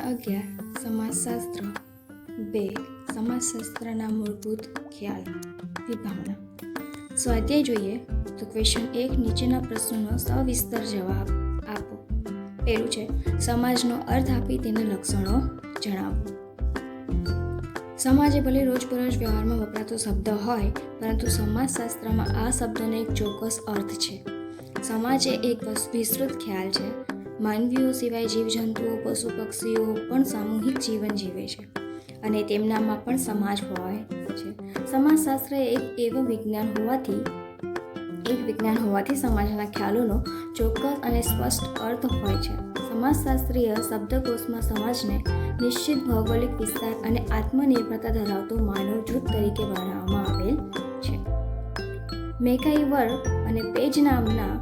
11 સમાજશાસ્ત્ર 2 સમાજશાસ્ત્રના મૂળભૂત ખ્યાલ વિભાવના. સ્વાધ્યાય જોઈએ તો ક્વેશ્ચન 1 નીચેના પ્રશ્નોનો સવિસ્તર જવાબ આપો. પહેલું છે સમાજનો અર્થ આપી તેના લક્ષણો જણાવો. સમાજ એ ભલે રોજબરોજ વ્યવહારમાં વપરાતો શબ્દ હોય, પરંતુ સમાજશાસ્ત્રમાં આ શબ્દનો એક ચોક્કસ અર્થ છે. સમાજ એ એક વિસ્તૃત ખ્યાલ છે. માનવીઓ સિવાય જીવજંતુઓ, પશુ પક્ષીઓ પણ સામૂહિક જીવન જીવે છે અને તેમનામાં પણ સમાજ હોય છે. સમાજશાસ્ત્ર એક વિજ્ઞાન હોવાથી સમાજના ખ્યાલોનો ચોક્કસ અને સ્પષ્ટ અર્થ હોય છે. સમાજશાસ્ત્રીય શબ્દકોશમાં સમાજને નિશ્ચિત ભૌગોલિક વિસ્તાર અને આત્મનિર્ભરતા ધરાવતો માનવ જૂથ તરીકે વર્ણવવામાં આવેલ છે. મેકઇવર અને પેજ નામના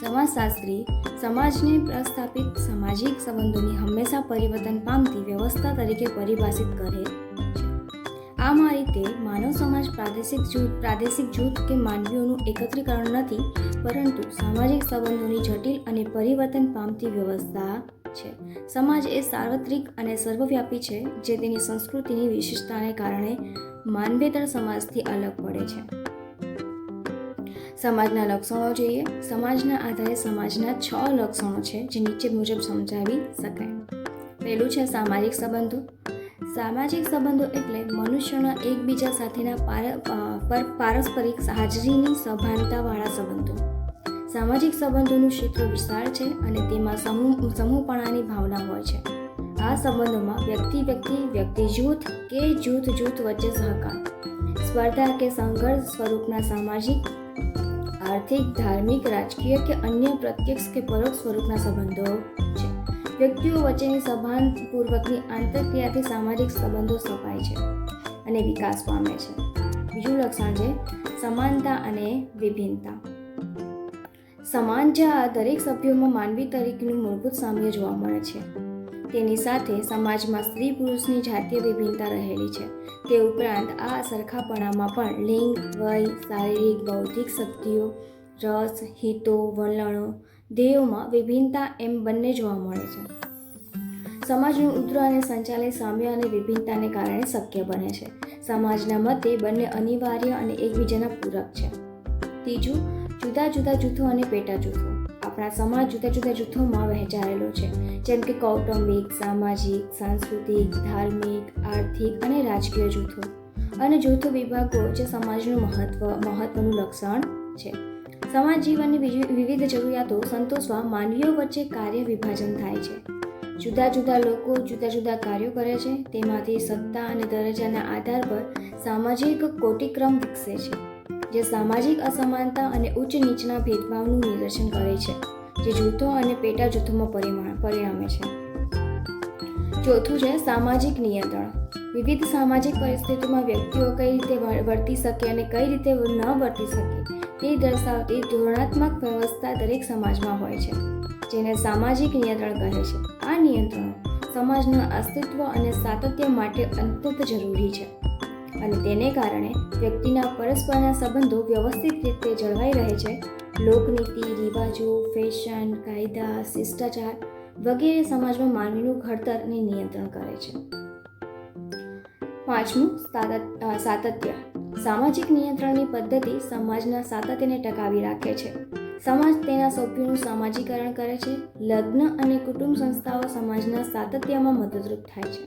સમાજશાસ્ત્રી સમાજને પ્રસ્થાપિત સામાજિક સંબંધોની હંમેશા પરિવર્તન પામતી વ્યવસ્થા તરીકે પરિભાષિત કરે છે. આમ આ રીતે માનવ સમાજ પ્રાદેશિક જૂથ કે માનવીઓનું એકત્રીકરણ નથી, પરંતુ સામાજિક સંબંધોની જટિલ અને પરિવર્તન પામતી વ્યવસ્થા છે. સમાજ એ સાર્વત્રિક અને સર્વવ્યાપી છે, જે તેની સંસ્કૃતિની વિશિષ્ટતાને કારણે માનવેતર સમાજથી અલગ પડે છે. સમાજના લક્ષણો જોઈએ. સમાજના આધારે સમાજના 6 લક્ષણો છે, જે નીચે મુજબ સમજાવી શકાય. પહેલું છે સામાજિક સંબંધો. સામાજિક સંબંધો એટલે મનુષ્યોના એકબીજા સાથેના પારસ્પરિક હાજરીની સભાનતાવાળા સંબંધો. સામાજિક સંબંધોનું ક્ષેત્ર વિશાળ છે અને તેમાં સમૂહપણાની ભાવના હોય છે. આ સંબંધોમાં વ્યક્તિ જૂથ કે જૂથ વચ્ચે સહકાર, સ્પર્ધા કે સંઘર્ષ સ્વરૂપના સામાજિક, આર્થિક, ધાર્મિક, રાજકીય કે અન્ય પ્રત્યક્ષ કે પરોક્ષ સ્વરૂપના સંબંધો છે. વ્યક્તિઓ વચ્ચેની સભાનપૂર્વકની આંતરક્રિયાથી સામાજિક સંબંધો સ્થપાય છે અને વિકાસ પામે છે. બીજું લક્ષણ છે સમાનતા અને વિભિન્નતા. સમાજ દરેક સભ્યોમાં માનવી તરીકેનું મૂળભૂત સામ્ય જોવા મળે છે. તેની સાથે સમાજમાં સ્ત્રી પુરુષની જાતીય વિભિન્નતા રહેલી છે. તે ઉપરાંત આ સરખાપણામાં પણ લિંગ, વય, શારીરિક, બૌદ્ધિક શક્તિઓ, રસ, હિતો, વલણો, ધ્યેયોમાં વિભિન્નતા એમ બંને જોવા મળે છે. સમાજનું ઉગ્ર અને સંચાલિત સામ્ય અને વિભિન્નતાને કારણે શક્ય બને છે. સમાજના મતે બંને અનિવાર્ય અને એકબીજાના પૂરક છે. ત્રીજું, જુદા જુદા જૂથો અને પેટા જૂથો. આપણા સમાજ જુદા જુદા જૂથોમાં વહેંચાયેલો છે, જેમ કે કૌટુંબિક, સામાજિક, સાંસ્કૃતિક, ધાર્મિક, આર્થિક અને રાજકીય જૂથો અને જૂથો વિભાગો, જે સમાજનું મહત્વનું લક્ષણ છે. સમાજ જીવનની વિવિધ જરૂરિયાતો સંતોષવા માનવીઓ વચ્ચે કાર્ય વિભાજન થાય છે. જુદા જુદા લોકો જુદા જુદા કાર્યો કરે છે. તેમાંથી સત્તા અને દરજ્જાના આધાર પર સામાજિક કોટિક્રમ વિકસે છે, જે સામાજિક અસમાનતા અને ઉચ્ચ નીચના ભેદભાવનું નિદર્શન કરે છે, જે જૂથો અને પેટા જૂથોમાં પરિણમે છે. ચોથું છે સામાજિક નિયંત્રણ. વિવિધ સામાજિક પરિસ્થિતિઓમાં વ્યક્તિઓ કઈ રીતે વર્તી શકે અને કઈ રીતે ન વર્તી શકે તે દર્શાવતી ધોરણાત્મક વ્યવસ્થા દરેક સમાજમાં હોય છે, જેને સામાજિક નિયંત્રણ કહે છે. આ નિયંત્રણો સમાજના અસ્તિત્વ અને સાતત્ય માટે અત્યંત જરૂરી છે અને તેને કારણે વ્યક્તિના પરસ્પરના સંબંધો વ્યવસ્થિત રીતે જળવાઈ રહે છે. લોકનીતિ, રિવાજો, ફેશન, કાયદા, શિષ્ટાચાર વગેરે સમાજમાં માનવીનું ઘડતર અને નિયંત્રણ કરે છે. પાંચમું, સાતત્ય. સામાજિક નિયંત્રણની પદ્ધતિ સમાજના સાતત્યને ટકાવી રાખે છે. સમાજ તેના સભ્યોનું સામાજિકરણ કરે છે. લગ્ન અને કુટુંબ સંસ્થાઓ સમાજના સાતત્યમાં મદદરૂપ થાય છે.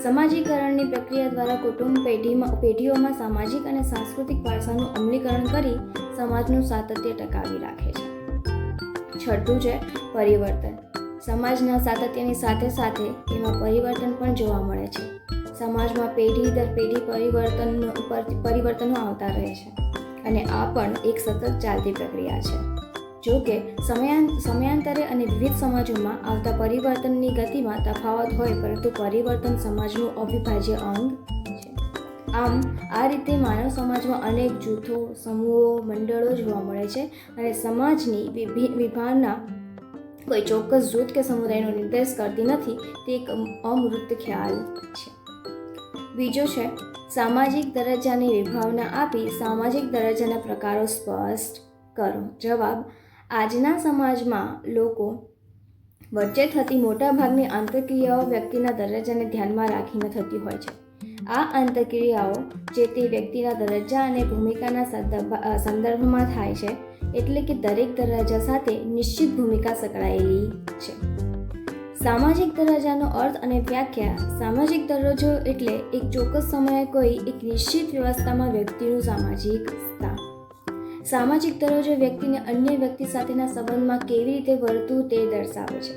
સમાજીકરણની પ્રક્રિયા દ્વારા કુટુંબ પેઢીઓમાં સામાજિક અને સાંસ્કૃતિક વારસાનું અમલીકરણ કરી સમાજનું સાતત્ય ટકાવી રાખે છે. છઠ્ઠું છે પરિવર્તન. સમાજના સાતત્યની સાથે સાથે તેમાં પરિવર્તન પણ જોવા મળે છે. સમાજમાં પેઢી દર પેઢી પરિવર્તનો આવતા રહે છે અને આ પણ એક સતત ચાલતી પ્રક્રિયા છે. જો કે સમયાંતરે અને વિવિધ સમાજોમાં આવતા પરિવર્તનની ગતિમાં તફાવત હોય, પરંતુ પરિવર્તન સમાજનું અવિભાજ્ય અંગ છે. આમ આ રીતે માનવ સમાજમાં અનેક જૂથો, સમૂહો, મંડળો જોવા મળે છે અને સમાજની વિભાવના કોઈ ચોક્કસ જૂથ કે સમુદાયનો નિર્દેશ કરતી નથી. તે એક અમૂર્ત ખ્યાલ છે. બીજો છે સામાજિક દરજ્જાની વિભાવના આપી સામાજિક દરજ્જાના પ્રકારો સ્પષ્ટ કરો. જવાબ: આજના સમાજમાં લોકો વચ્ચે થતી મોટાભાગની આંતરક્રિયાઓ વ્યક્તિના દરજ્જાને ધ્યાનમાં રાખીને થતી હોય છે. આ આંતરક્રિયાઓ જે તે વ્યક્તિના દરજ્જા અને ભૂમિકાના સંદર્ભમાં થાય છે, એટલે કે દરેક દરજ્જા સાથે નિશ્ચિત ભૂમિકા સંકળાયેલી છે. સામાજિક દરજ્જાનો અર્થ અને વ્યાખ્યા. સામાજિક દરજ્જો એટલે એક ચોક્કસ સમયે કોઈ એક નિશ્ચિત વ્યવસ્થામાં વ્યક્તિનું સામાજિક સ્થાન. સામાજિક દરજ્જો વ્યક્તિને અન્ય વ્યક્તિ સાથેના સંબંધમાં કેવી રીતે વર્તવું તે દર્શાવે છે.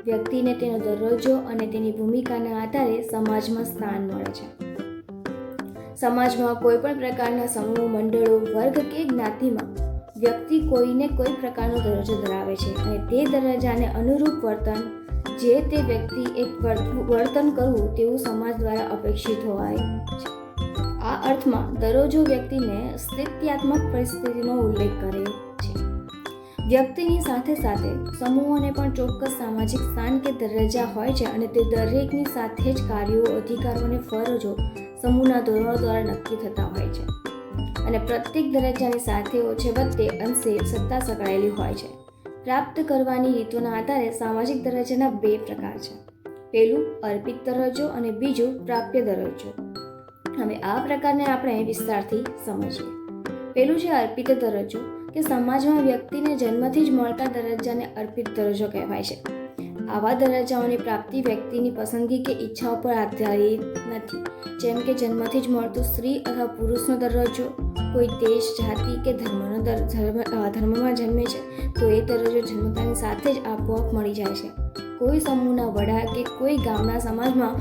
વ્યક્તિને તેનો દરજ્જો અને તેની ભૂમિકાના આધારે સમાજમાં સ્થાન મળે છે. સમાજમાં કોઈ પણ પ્રકારના સમૂહ, મંડળો, વર્ગ કે જ્ઞાતિમાં વ્યક્તિ કોઈને કોઈ પ્રકારનો દરજ્જો ધરાવે છે અને તે દરજ્જાને અનુરૂપ વર્તન જે તે વ્યક્તિ એક વર્તન કરવું તેવું સમાજ દ્વારા અપેક્ષિત હોય છે. આ અર્થમાં દરજ્જો વ્યક્તિને સ્થિત્યાત્મક પરિસ્થિતિનો ઉલ્લેખ કરે છે. વ્યક્તિની સાથે સાથે સમૂહોને પણ ચોક્કસ સામાજિક સ્થાન કે દરજ્જા હોય છે અને તે દરેકની સાથે જ કાર્યો, અધિકારો અને ફરજો સમૂહના ધોરણો દ્વારા નક્કી થતા હોય છે અને પ્રત્યેક દરજ્જાની સાથે ઓછે વચ્ચે અંશે સત્તા સંકળાયેલી હોય છે. પ્રાપ્ત કરવાની રીતોના આધારે સામાજિક દરજ્જાના 2 પ્રકાર છે. પહેલું અર્પિત દરજ્જો અને બીજું પ્રાપ્ય દરજ્જો. હવે આ પ્રકારને આપણે વિસ્તારથી સમજીએ. પહેલું છે અર્પિત દરજ્જો, કે સમાજમાં વ્યક્તિને જન્મથી જ મળતા દરજ્જાને અર્પિત દરજ્જો કહેવાય છે. આવા દરજ્જાઓની પ્રાપ્તિ વ્યક્તિની પસંદગી કે ઈચ્છાઓ પર આધારિત નથી. જેમ કે જન્મથી જ મળતો સ્ત્રી અથવા પુરુષનો દરજ્જો, કોઈ દેશ, જાતિ કે ધર્મમાં જન્મે છે તો એ દરજ્જો જન્મતાની સાથે જ આપોઆપ મળી જાય છે. કોઈ સમૂહના વડા કે કોઈ ગામના સમાજમાં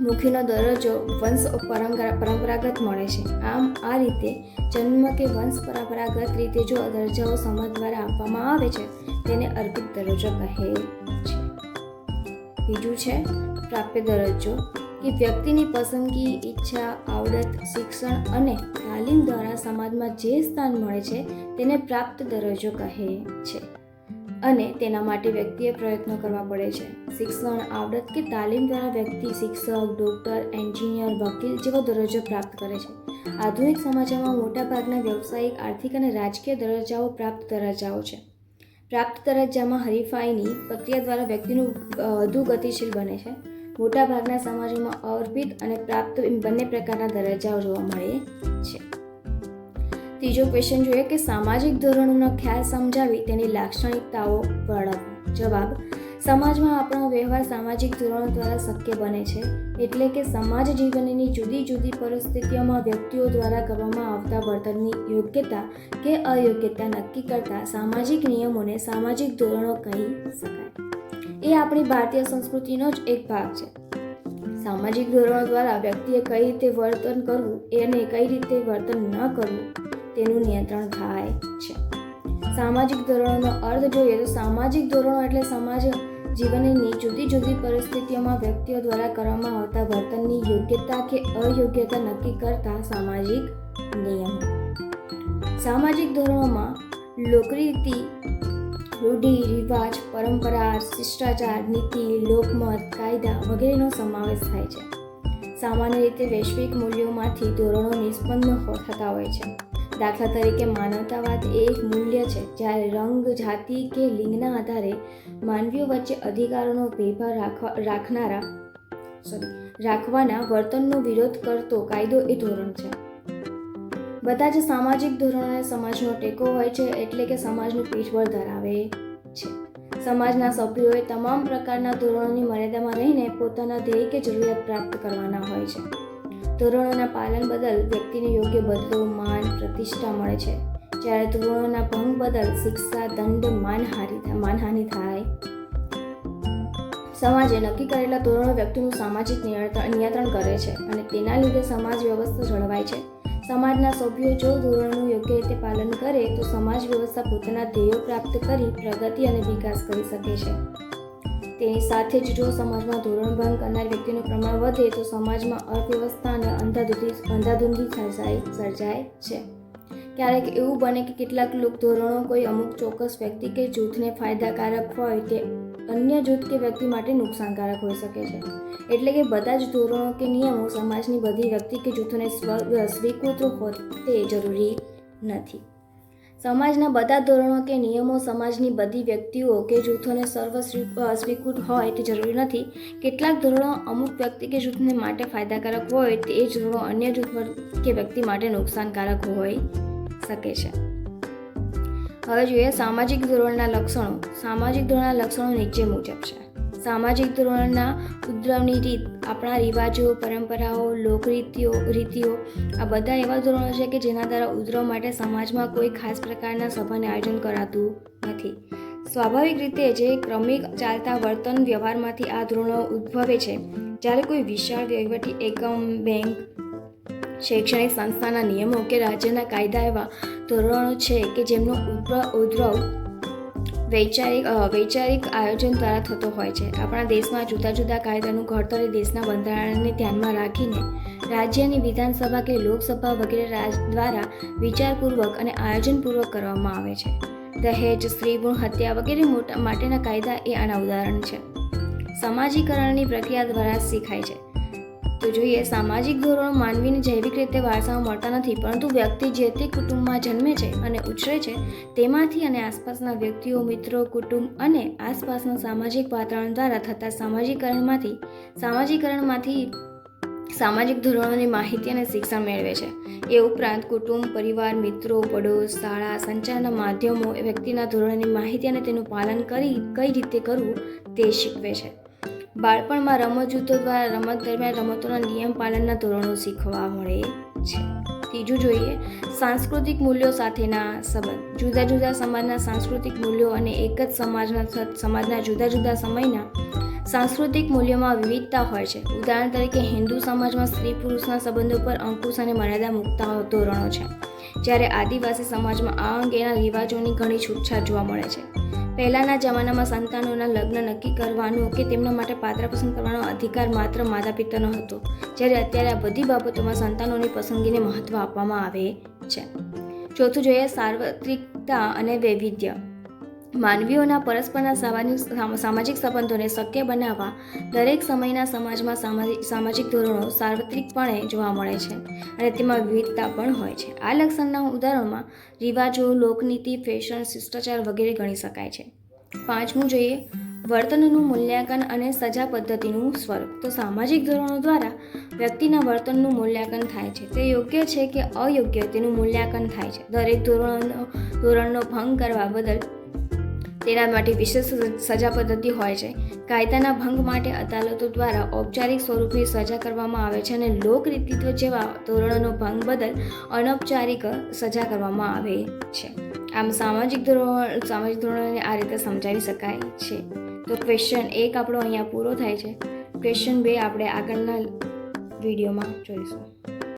મુખીનો દરજ્જો વંશ પરંપરાગત મળે છે. આમ આ રીતે જન્મ કે વંશ પરંપરાગત રીતે જો દરજ્જાઓ સમાજ દ્વારા આપવામાં આવે છે તેને અર્પિત દરજ્જો કહે છે. બીજું છે પ્રાપ્ય દરજ્જો, કે વ્યક્તિની પસંદગી, ઈચ્છા, આવડત, શિક્ષણ અને તાલીમ દ્વારા સમાજમાં જે સ્થાન મળે છે તેને પ્રાપ્ત દરજ્જો કહે છે અને તેના માટે વ્યક્તિએ પ્રયત્નો કરવા પડે છે. શિક્ષણ, આવડત કે તાલીમ દ્વારા વ્યક્તિ શિક્ષક, ડૉક્ટર, એન્જિનિયર, વકીલ જેવો દરજ્જો પ્રાપ્ત કરે છે. આધુનિક સમાજમાં મોટાભાગના વ્યવસાયિક, આર્થિક અને રાજકીય દરજ્જાઓ પ્રાપ્ત દરજ્જાઓ છે. પ્રાપ્ત દરજ્જામાં હરીફાઈની પ્રક્રિયા દ્વારા વ્યક્તિનું વધુ ગતિશીલ બને છે. મોટાભાગના સમાજોમાં અર્પિત અને પ્રાપ્ત બંને પ્રકારના દરજ્જાઓ જોવા મળે છે. ત્રીજો ક્વેશ્ચન જોઈએ કે સામાજિક ધોરણોનો ખ્યાલ સમજાવી તેની લાક્ષણિકતાઓ વર્ણવો. જવાબ: સમાજમાં આપણો વ્યવહાર સામાજિક ધોરણો દ્વારા શક્ય બને છે. એટલે કે સમાજ જીવનની જુદી જુદી પરિસ્થિતિઓમાં વ્યક્તિઓ દ્વારા કરવામાં આવતા વર્તનની યોગ્યતા કે અયોગ્યતા નક્કી કરતા સામાજિક નિયમોને સામાજિક ધોરણો કહી શકાય. એ આપણી ભારતીય સંસ્કૃતિનો જ એક ભાગ છે. સામાજિક ધોરણો દ્વારા વ્યક્તિએ કઈ રીતે વર્તન કરવું અને કઈ રીતે વર્તન ન કરવું તેનું નિયંત્રણ થાય છે. સામાજિક ધોરણોનો અર્થ જોઈએ તો સામાજિક ધોરણો એટલે સમાજ જીવનની જુદી જુદી પરિસ્થિતિઓમાં વ્યક્તિઓ દ્વારા કરવામાં આવતા વર્તનની યોગ્યતા કે અયોગ્યતા નક્કી કરતા સામાજિક નિયમો. સામાજિક ધોરણોમાં લોકરીતિ, રૂઢિ, રિવાજ, પરંપરા, શિષ્ટાચાર, નીતિ, લોકમત, કાયદા વગેરેનો સમાવેશ થાય છે. સામાન્ય રીતે વૈશ્વિક મૂલ્યોમાંથી ધોરણો નિષ્પન્ન થતા હોય છે. દાખલા તરીકે માનવતાવાદ એ એક મૂલ્ય છે, જ્યારે રંગ, જાતિ કે લિંગના આધારે માનવીઓ વચ્ચે અધિકારોનો ભેદભાવ રાખવાના વર્તનનો વિરોધ કરતો કાયદો એ ધોરણ છે. બધા જ સામાજિક ધોરણોને સમાજનો ટેકો હોય છે, એટલે કે સમાજનું પીઠબળ ધરાવે છે. સમાજના સભ્યોએ તમામ પ્રકારના ધોરણોની મર્યાદામાં રહીને પોતાના ધ્યેય કે જરૂરિયાત પ્રાપ્ત કરવાના હોય છે. ધોરણોના પાલન બદલ વ્યક્તિને યોગ્ય બદલો, માન, પ્રતિષ્ઠા મળે છે, જ્યારે ધોરણોના ભંગ બદલ શિક્ષા, દંડ, માનહાનિ થાય. સમાજે નક્કી કરેલા ધોરણો વ્યક્તિનું સામાજિક નિયંત્રણ કરે છે અને તેના લીધે સમાજ વ્યવસ્થા જળવાય છે. સમાજના સભ્યો જો ધોરણોનું યોગ્ય રીતે પાલન કરે તો સમાજ વ્યવસ્થા પોતાના ધ્યેયો પ્રાપ્ત કરી પ્રગતિ અને વિકાસ કરી શકે છે. તેની સાથે જ જો સમાજમાં ધોરણ ભંગ કરનાર વ્યક્તિનું પ્રમાણ વધે તો સમાજમાં અર્થવ્યવસ્થા અને અંધાધૂંધી સર્જાય છે. ક્યારેક એવું બને કે કેટલાક ધોરણો કોઈ અમુક ચોક્કસ વ્યક્તિ કે જૂથને ફાયદાકારક હોય તે અન્ય જૂથ કે વ્યક્તિ માટે નુકસાનકારક હોઈ શકે છે. એટલે કે બધા જ ધોરણો કે નિયમો સમાજની બધી વ્યક્તિ કે જૂથોને સ્વીકૃત હોય તે જરૂરી નથી. સમાજના બધા ધોરણો કે નિયમો સમાજની બધી વ્યક્તિઓ કે જૂથોને સ્વીકૃત હોય તે જરૂરી નથી. કેટલાક ધોરણો અમુક વ્યક્તિ કે જૂથને માટે ફાયદાકારક હોય તે જ ધોરણો અન્ય જૂથ કે વ્યક્તિ માટે નુકસાનકારક હોઈ શકે છે. હવે જોઈએ સામાજિક ધોરણના લક્ષણો. સામાજિક ધોરણના લક્ષણો નીચે મુજબ છે. સામાજિક ધોરણના ઉદ્ભવની રીત, આપણા રિવાજો, પરંપરાઓ, લોકરીતિઓ આ બધા એવા ધોરણો છે કે જેના દ્વારા ઉદ્ભવ માટે સમાજમાં કોઈ ખાસ પ્રકારના સભાને આયોજન કરાતું નથી. સ્વાભાવિક રીતે જે ક્રમિક ચાલતા વર્તન વ્યવહારમાંથી આ ધોરણો ઉદ્ભવે છે. જ્યારે કોઈ વિશાળ વહીવટી એકમ, બેંક, શૈક્ષણિક સંસ્થાના નિયમો કે રાજ્યના કાયદા એવા ધોરણો છે કે જેમનો ઉદ્ભવ વૈચારિક આયોજન દ્વારા થતો હોય છે. આપણા દેશમાં જુદા જુદા કાયદાનું ઘડતર દેશના બંધારણને ધ્યાનમાં રાખીને રાજ્યની વિધાનસભા કે લોકસભા વગેરે દ્વારા વિચારપૂર્વક અને આયોજનપૂર્વક કરવામાં આવે છે. દહેજ, સ્ત્રી ભ્રૂણ હત્યા વગેરે માટેના કાયદા એ આના ઉદાહરણ છે. સમાજીકરણની પ્રક્રિયા દ્વારા શીખાય છે. તો જોઈએ સામાજિક ધોરણો માનવીને જૈવિક રીતે વારસામાં મળતા નથી, પરંતુ વ્યક્તિ જે તે કુટુંબમાં જન્મે છે અને ઉછરે છે તેમાંથી અને આસપાસના વ્યક્તિઓ, મિત્રો, કુટુંબ અને આસપાસના સામાજિક વાતાવરણ દ્વારા થતા સામાજિકરણમાંથી સામાજિક ધોરણોની માહિતી અને શિક્ષણ મેળવે છે. એ ઉપરાંત કુટુંબ, પરિવાર, મિત્રો, પડોશ, શાળા, સંચારના માધ્યમો વ્યક્તિના ધોરણોની માહિતી અને તેનું પાલન કઈ રીતે કરવું તે શીખવે છે. બાળપણમાં રમત જૂથો દ્વારા રમત દરમિયાન રમતોના નિયમ પાલનના ધોરણો શીખવા મળે છે. ત્રીજું જોઈએ સાંસ્કૃતિક મૂલ્યો સાથેના સંબંધ. જુદા જુદા સમાજના સાંસ્કૃતિક મૂલ્યો અને એક જ સમાજના જુદા જુદા સમયના સાંસ્કૃતિક મૂલ્યોમાં વિવિધતા હોય છે. ઉદાહરણ તરીકે હિન્દુ સમાજમાં સ્ત્રી પુરુષના સંબંધો પર અંકુશ અને મર્યાદા મૂકતા ધોરણો છે, જ્યારે આદિવાસી સમાજમાં આ અંગેના રિવાજોની ઘણી છૂટછાટ જોવા મળે છે. પહેલાંના જમાનામાં સંતાનોના લગ્ન નક્કી કરવાનું કે તેમના માટે પાત્ર પસંદ કરવાનો અધિકાર માત્ર માતા પિતાનો હતો, જ્યારે અત્યારે આ બધી બાબતોમાં સંતાનોની પસંદગીને મહત્ત્વ આપવામાં આવે છે. ચોથું જોઈએ સાર્વત્રિકતા અને વૈવિધ્ય. માનવીઓના પરસ્પરના સામાજિક સંબંધોને શક્ય બનાવવા દરેક સમયના સમાજમાં સામાજિક ધોરણો સાર્વત્રિકપણે જોવા મળે છે અને તેમાં વિવિધતા પણ હોય છે. આ લક્ષણના ઉદાહરણોમાં રિવાજો, લોકનીતિ, ફેશન, શિષ્ટાચાર વગેરે ગણી શકાય છે. પાંચમું જોઈએ વર્તનનું મૂલ્યાંકન અને સજા પદ્ધતિનું સ્વરૂપ. તો સામાજિક ધોરણો દ્વારા વ્યક્તિના વર્તનનું મૂલ્યાંકન થાય છે. તે યોગ્ય છે કે અયોગ્ય તેનું મૂલ્યાંકન થાય છે. દરેક ધોરણનો ભંગ કરવા બદલ તેના માટે વિશેષ સજા પદ્ધતિ હોય છે. કાયદાના ભંગ માટે અદાલતો દ્વારા ઔપચારિક સ્વરૂપની સજા કરવામાં આવે છે અને લોકરીતિત્વ જેવા ધોરણોનો ભંગ બદલ અનૌપચારિક સજા કરવામાં આવે છે. આમ સામાજિક ધોરણોને આ રીતે સમજાવી શકાય છે. તો ક્વેશ્ચન 1 આપણો અહીંયા પૂરો થાય છે. ક્વેશ્ચન 2 આપણે આગળના વિડીયોમાં જોઈશું.